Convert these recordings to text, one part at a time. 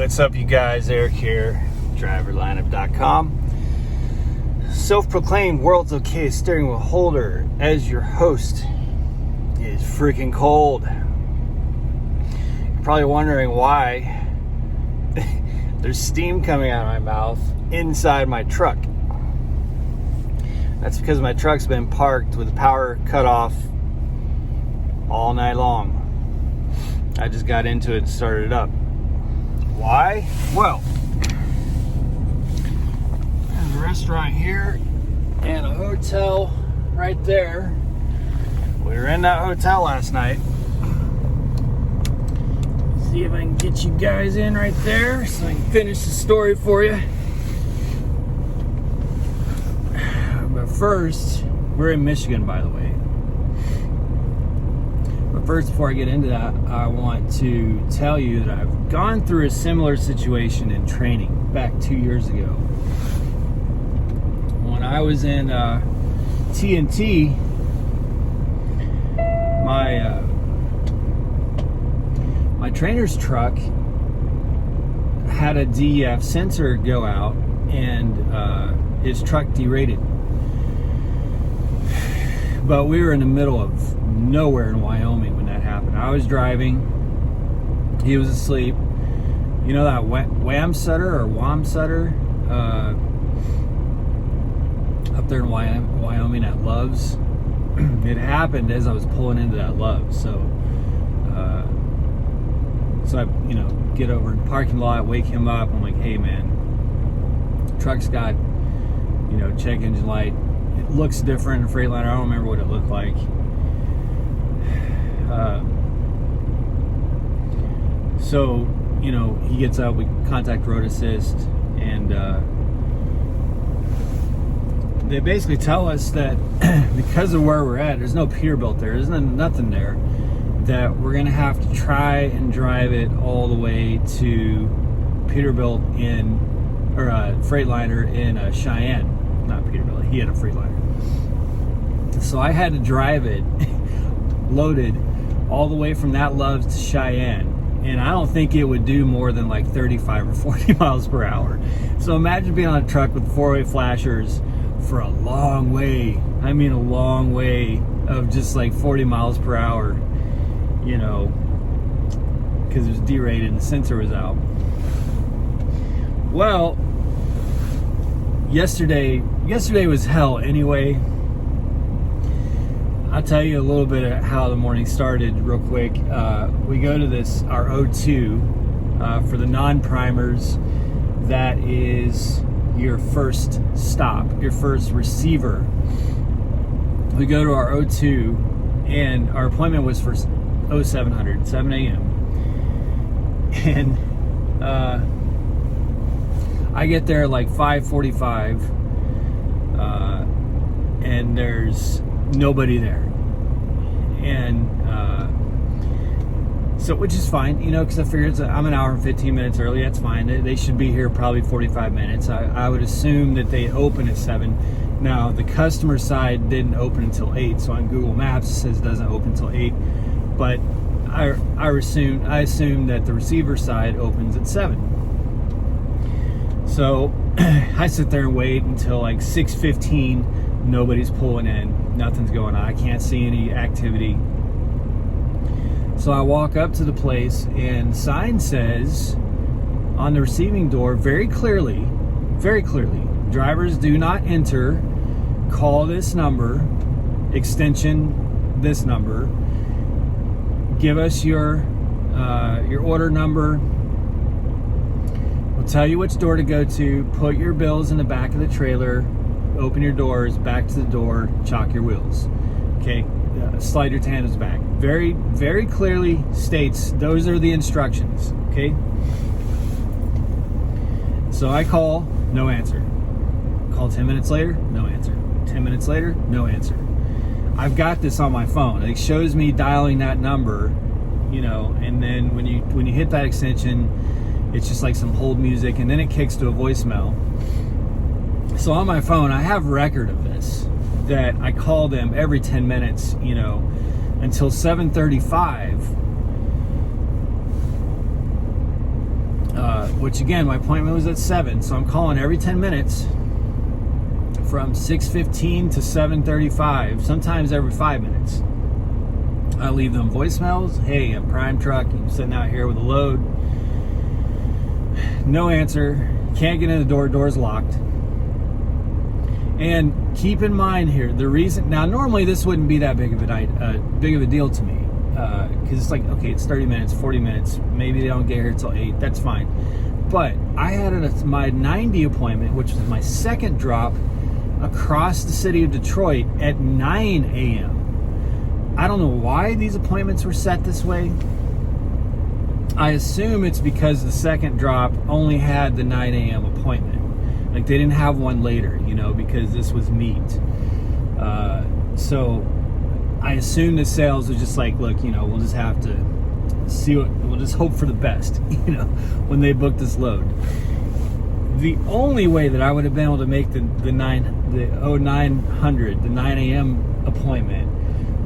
What's up, you guys? Eric here, driverlineup.com. Self-proclaimed world's okayest steering wheel holder as your host. Is freaking cold. You're probably wondering why there's steam coming out of my mouth inside my truck. That's because my truck's been parked with the power cut off all night long. I just got into it and started it up. Why? Well, there's a restaurant here and a hotel right there. We were in that hotel last night. See if I can get you guys in right there so I can finish the story for you. But first, we're in Michigan, by the way. But first, before I get into that, I want to tell you that I've gone through a similar situation in training back 2 years ago. When I was in TNT, my trainer's truck had a DEF sensor go out and his truck derated. But we were in the middle of nowhere in Wyoming when that happened. I was driving, he was asleep. You know that Wamsutter up there in Wyoming at Love's? It happened as I was pulling into that Love's. So I, get over in the parking lot, wake him up. I'm like, hey man, truck's got, check engine light. It looks different in Freightliner. I don't remember what it looked like. So, he gets up, we contact road assist, and they basically tell us that because of where we're at, there's no Peterbilt there, there's nothing there, that we're going to have to try and drive it all the way to Peterbilt Freightliner in Cheyenne. Not Peterbilt, he had a Freightliner. So I had to drive it loaded all the way from that Love's to Cheyenne. And I don't think it would do more than like 35 or 40 miles per hour. So imagine being on a truck with four-way flashers for a long way. I mean a long way of just like 40 miles per hour, because it was derated and the sensor was out. Well, yesterday was hell anyway. I'll tell you a little bit of how the morning started real quick. We go to our O2 for the non-primers. That is your first stop, your first receiver. We go to our O2 and our appointment was for 0700, 7 a.m. And I get there like 5:45 and there's nobody there. And so, which is fine, because I figured I'm an hour and 15 minutes early. That's fine. They should be here probably 45 minutes. I would assume that they open at 7. Now, the customer side didn't open until 8, so on Google Maps it says it doesn't open until 8. But I assume that the receiver side opens at 7. So I sit there and wait until like 6:15. Nobody's pulling in. Nothing's going on. I can't see any activity. So I walk up to the place and the sign says on the receiving door very clearly, drivers do not enter, call this number, extension this number, give us your order number, we'll tell you which door to go to, put your bills in the back of the trailer, open your doors, back to the door, chock your wheels. Okay, slide your tandems back. Very, very clearly states those are the instructions. Okay. So I call, no answer. Call 10 minutes later, no answer. 10 minutes later, no answer. I've got this on my phone. It shows me dialing that number, and then when you hit that extension, it's just like some hold music, and then it kicks to a voicemail. So on my phone, I have record of this, that I call them every 10 minutes, until 7:35. which again, my appointment was at 7, so I'm calling every 10 minutes from 6:15 to 7:35, sometimes every 5 minutes. I leave them voicemails. Hey, I'm Prime Truck. I'm sitting out here with a load. No answer. Can't get in the door. Door's locked. And keep in mind here, the reason... Now, normally this wouldn't be that big of a deal to me. Because it's like, okay, it's 30 minutes, 40 minutes. Maybe they don't get here till 8. That's fine. But I had my 90 appointment, which was my second drop, across the city of Detroit at 9 a.m. I don't know why these appointments were set this way. I assume it's because the second drop only had the 9 a.m. appointment. Like, they didn't have one later, because this was meat. So I assume the sales was just like, look, we'll just have to see we'll just hope for the best, when they book this load. The only way that I would have been able to make the 0900, the 9 a.m. appointment,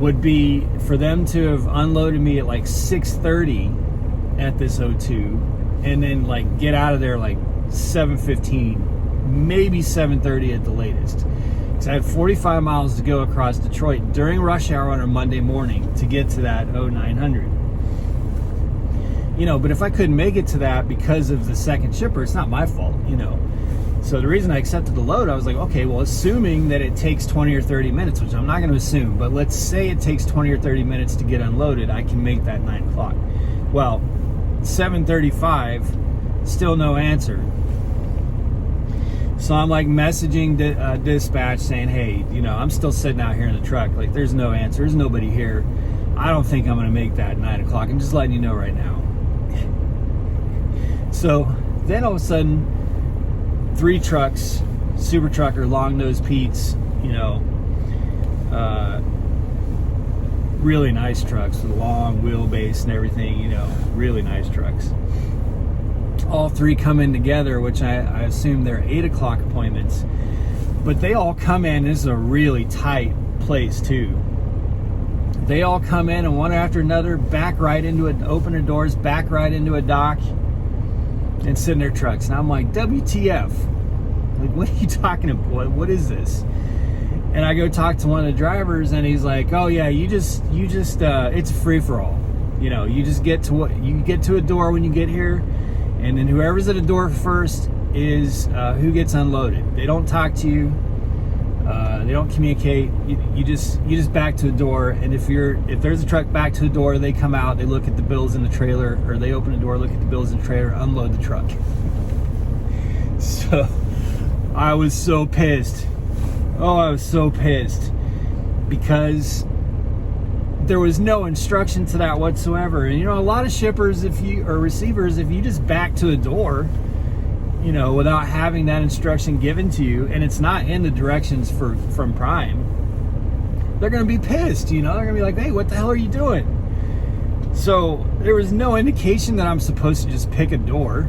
would be for them to have unloaded me at like 6:30 at this O2, and then like get out of there like 7:15, maybe 7:30 at the latest. Because I had 45 miles to go across Detroit during rush hour on a Monday morning to get to that 0900. But if I couldn't make it to that because of the second shipper, it's not my fault, So the reason I accepted the load, I was like, okay, well, assuming that it takes 20 or 30 minutes, which I'm not going to assume, but let's say it takes 20 or 30 minutes to get unloaded, I can make that 9 o'clock. Well, 7:35, still no answer. So I'm like messaging dispatch saying, hey, I'm still sitting out here in the truck. Like, there's no answer. There's nobody here. I don't think I'm going to make that 9 o'clock. I'm just letting you know right now. So then all of a sudden, 3 trucks, Super Trucker, Long Nose Pete's, really nice trucks with a long wheelbase and everything, really nice trucks. All 3 come in together, which I assume they're 8 o'clock appointments. But they all come in, this is a really tight place too. They all come in and one after another, back right into it, open their doors, back right into a dock, and sit in their trucks. And I'm like, WTF? Like, what are you talking about? What is this? And I go talk to one of the drivers, and he's like, oh yeah, you just it's a free-for-all. You just get to a door when you get here, and then whoever's at a door first is who gets unloaded. They don't talk to you. They don't communicate. You just back to the door, and if there's a truck back to the door, they come out, they look at the bills in the trailer, or they open the door, look at the bills in the trailer, unload the truck. So I was so pissed. Oh, I was so pissed because there was no instruction to that whatsoever. And a lot of shippers, or receivers, if you just back to a door, without having that instruction given to you, and it's not in the directions from Prime, they're going to be pissed, They're going to be like, hey, what the hell are you doing? So there was no indication that I'm supposed to just pick a door.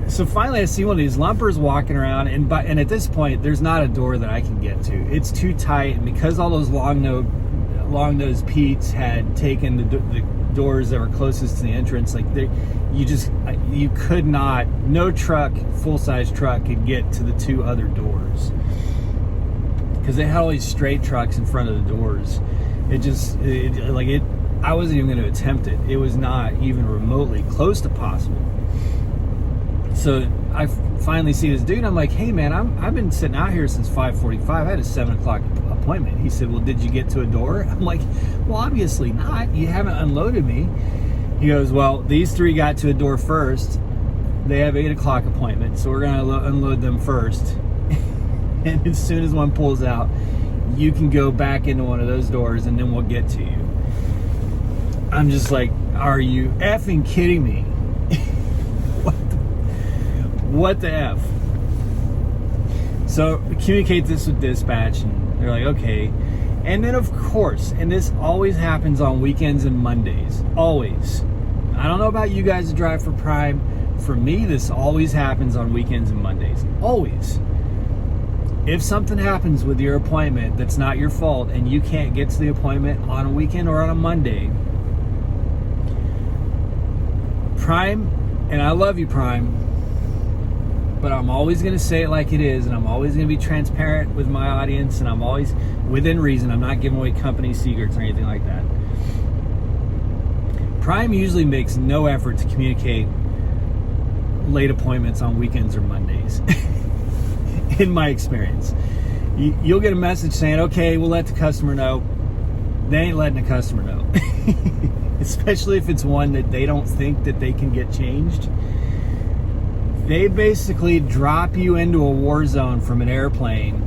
So finally I see one of these lumpers walking around, and at this point, there's not a door that I can get to. It's too tight, and because all those long-nosed Pete's had taken the doors that were closest to the entrance, like you could not, no truck, full-size truck, could get to the 2 other doors because they had all these straight trucks in front of the doors. I wasn't even going to attempt it. It was not even remotely close to possible. So I finally see this dude. I'm like, hey man, I've been sitting out here since 5:45. I had a 7 o'clock appointment. He said, well, did you get to a door? I'm like, well, obviously not. You haven't unloaded me. He goes, well, these 3 got to a door first. They have 8 o'clock appointments, so we're going to unload them first. And as soon as one pulls out, you can go back into one of those doors, and then we'll get to you. I'm just like, are you effing kidding me? What the F? So communicate this with dispatch, and they're like, okay. And then of course, and this always happens on weekends and Mondays, always. I don't know about you guys that drive for Prime. For me, this always happens on weekends and Mondays, always. If something happens with your appointment that's not your fault, and you can't get to the appointment on a weekend or on a Monday, Prime And I love you, Prime, but I'm always going to say it like it is, and I'm always going to be transparent with my audience, and I'm always within reason. I'm not giving away company secrets or anything like that. Prime usually makes no effort to communicate late appointments on weekends or Mondays. In my experience, you'll get a message saying, okay, we'll let the customer know. They ain't letting the customer know. Especially if it's one that they don't think that they can get changed. They basically drop you into a war zone from an airplane,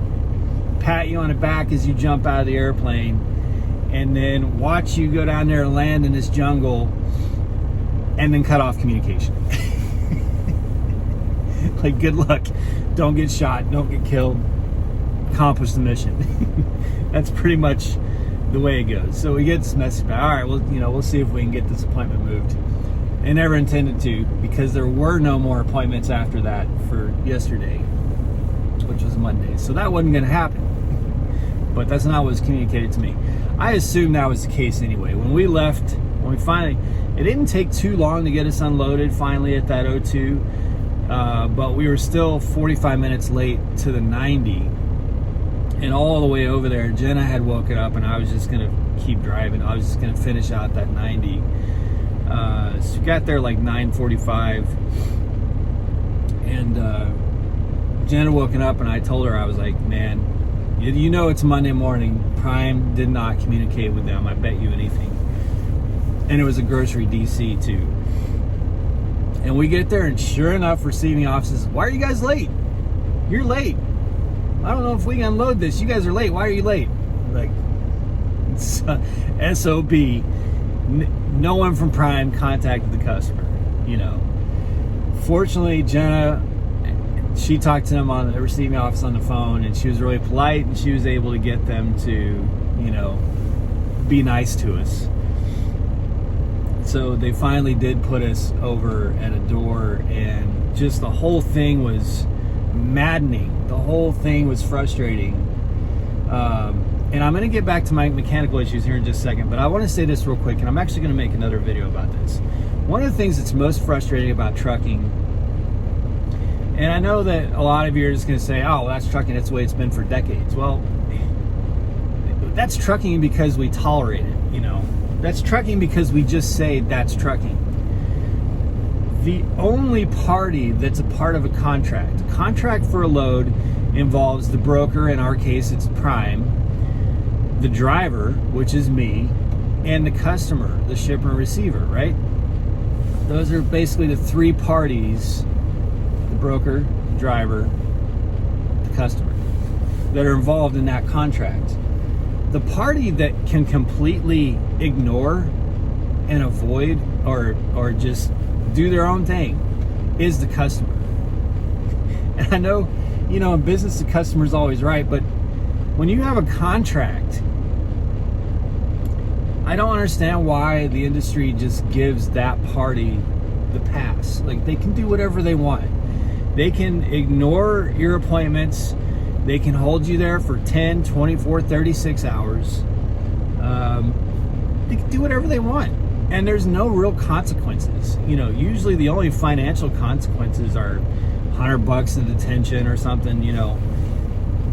pat you on the back as you jump out of the airplane, and then watch you go down there and land in this jungle, and then cut off communication. Like, good luck. Don't get shot. Don't get killed. Accomplish the mission. That's pretty much the way it goes. So we get this message back. All right, well, we'll see if we can get this appointment moved. I never intended to, because there were no more appointments after that for yesterday, which was Monday. So that wasn't going to happen. But that's not what was communicated to me. I assumed that was the case anyway. When we left, it didn't take too long to get us unloaded finally at that O2. But we were still 45 minutes late to the 90. And all the way over there, Jenna had woken up, and I was just going to keep driving. I was just going to finish out that 90. So we got there like 9:45. And Jenna woken up, and I told her, I was like, man, it's Monday morning. Prime did not communicate with them. I bet you anything. And it was a grocery DC too. And we get there, and sure enough, receiving office says, why are you guys late? You're late. I don't know if we can unload this. You guys are late. Why are you late? Like, SOB. No one from Prime contacted the customer, Fortunately, Jenna, she talked to them on the receiving office on the phone, and she was really polite, and she was able to get them to, be nice to us. So they finally did put us over at a door, and just the whole thing was maddening. The whole thing was frustrating. And I'm going to get back to my mechanical issues here in just a second, but I want to say this real quick, and I'm actually going to make another video about this. One of the things that's most frustrating about trucking, and I know that a lot of you are just going to say, oh, well, that's trucking, that's the way it's been for decades. Well, that's trucking because we tolerate it, That's trucking because we just say that's trucking. The only party that's a part of a contract for a load involves the broker, in our case it's Prime, the driver, which is me, and the customer, the shipper and receiver, right? Those are basically the three parties, the broker, the driver, the customer, that are involved in that contract. The party that can completely ignore and avoid or just do their own thing is the customer. And I know, in business, the customer's always right, but when you have a contract, I don't understand why the industry just gives that party the pass. Like, they can do whatever they want. They can ignore your appointments. They can hold you there for 10, 24, 36 hours. They can do whatever they want. And there's no real consequences. Usually the only financial consequences are $100 in detention or something,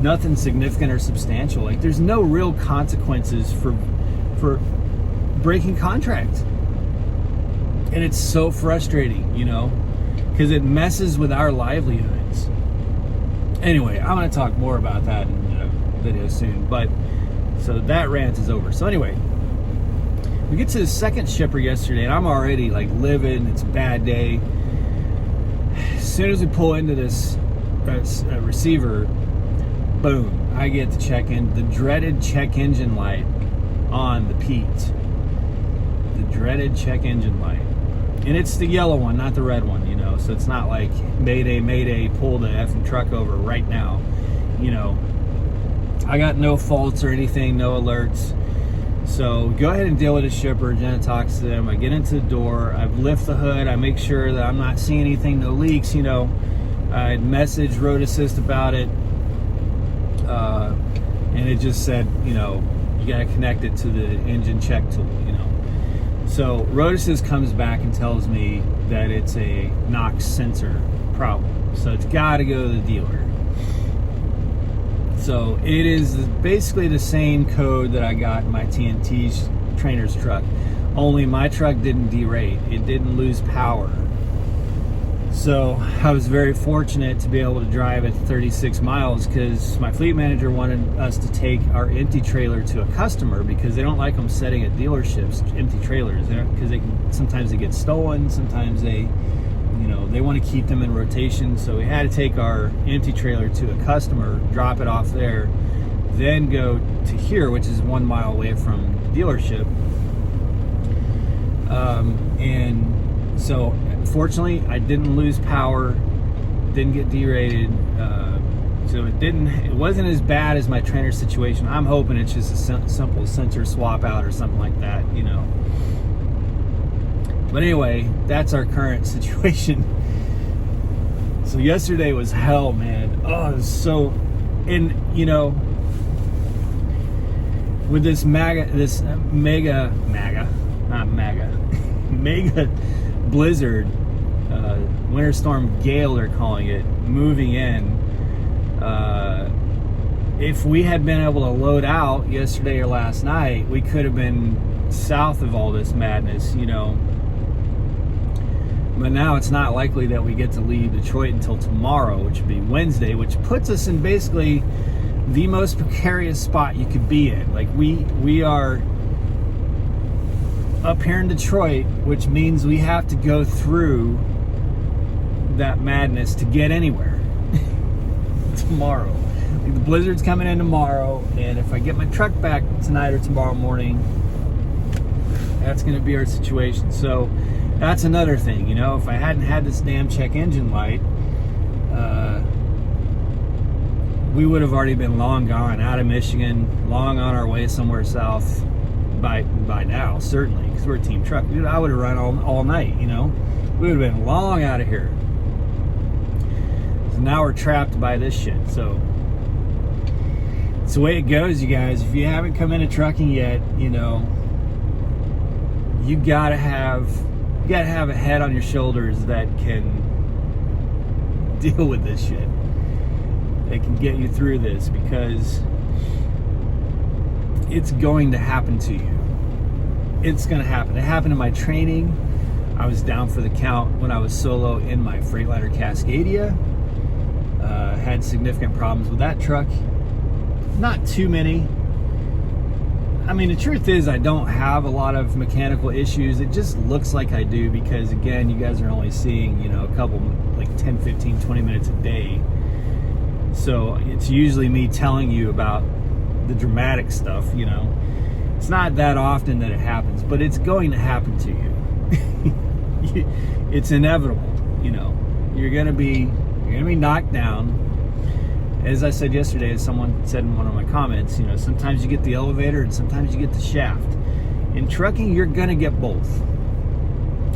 nothing significant or substantial. Like, there's no real consequences for breaking contracts. And it's so frustrating, because it messes with our livelihoods. Anyway, I'm going to talk more about that in a video soon. But, so that rant is over. So anyway, we get to the second shipper yesterday, and I'm already like livid. It's a bad day. As soon as we pull into this receiver, boom, I get to check in. The dreaded check engine light on the Pete. The dreaded check engine light. And it's the yellow one, not the red one, so it's not like Mayday, Mayday, pull the effing truck over right now. I got no faults or anything, no alerts. So go ahead and deal with the shipper. Jenna talks to them. I get into the door. I lift the hood. I make sure that I'm not seeing anything, no leaks. I messaged Road Assist about it. And it just said, you got to connect it to the engine check tool, So Rotasys comes back and tells me that it's a NOx sensor problem. So it's got to go to the dealer. So it is basically the same code that I got in my TNT's trainer's truck. Only my truck didn't derate. It didn't lose power. So I was very fortunate to be able to drive at 36 miles because my fleet manager wanted us to take our empty trailer to a customer because they don't like them setting at dealerships, empty trailers, because sometimes they get stolen, sometimes they want to keep them in rotation. So we had to take our empty trailer to a customer, drop it off there, then go to here, which is 1 mile away from the dealership. And so fortunately I didn't lose power, didn't get derated, so it wasn't as bad as my trainer situation. I'm hoping it's just a simple sensor swap out or something like that, but anyway, that's our current situation. So yesterday was hell, man. Oh, it was so, and with this mega blizzard, winter storm gale they're calling it, moving in. If we had been able to load out yesterday or last night, we could have been south of all this madness, But now it's not likely that we get to leave Detroit until tomorrow, which would be Wednesday, which puts us in basically the most precarious spot you could be in. Like we are up here in Detroit, which means we have to go through that madness to get anywhere tomorrow. Like the blizzard's coming in tomorrow, and if I get my truck back tonight or tomorrow morning, that's going to be our situation. So that's another thing, if I hadn't had this damn check engine light, we would have already been long gone out of Michigan, long on our way somewhere south by now, certainly, because we're a team truck. Dude, I would have run all night, we would have been long out of here. So now we're trapped by this shit. So it's the way it goes, you guys. If you haven't come into trucking yet, you gotta have a head on your shoulders that can deal with this shit. That can get you through this, because it's going to happen to you. It's going to happen. It happened in my training. I was down for the count when I was solo in my Freightliner Cascadia. Had significant problems with that truck. Not too many. I mean, the truth is I don't have a lot of mechanical issues. It just looks like I do because, again, you guys are only seeing, a couple, like 10, 15, 20 minutes a day. So it's usually me telling you about the dramatic stuff, It's not that often that it happens, but it's going to happen to you. It's inevitable, You're gonna be knocked down. As I said yesterday, as someone said in one of my comments, sometimes you get the elevator and sometimes you get the shaft. In trucking, you're gonna get both.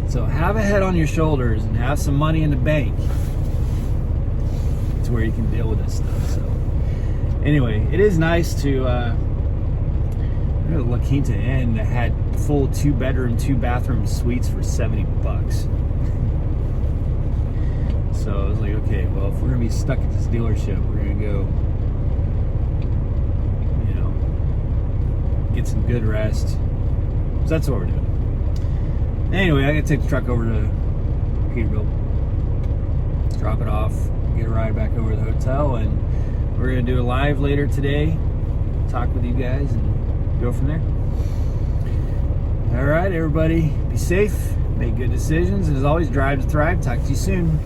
So have a head on your shoulders and have some money in the bank. It's where you can deal with this stuff. So anyway, it is nice to La Quinta Inn that had full 2-bedroom, 2-bathroom suites for $70. So I was like, okay, well, if we're gonna be stuck at this dealership, we're gonna go, get some good rest. So that's what we're doing. Anyway, I gotta take the truck over to Peterbilt, drop it off, get a ride back over to the hotel, and we're gonna do a live later today, talk with you guys, and go from there. All right, everybody, be safe, make good decisions, and as always, drive to thrive. Talk to you soon.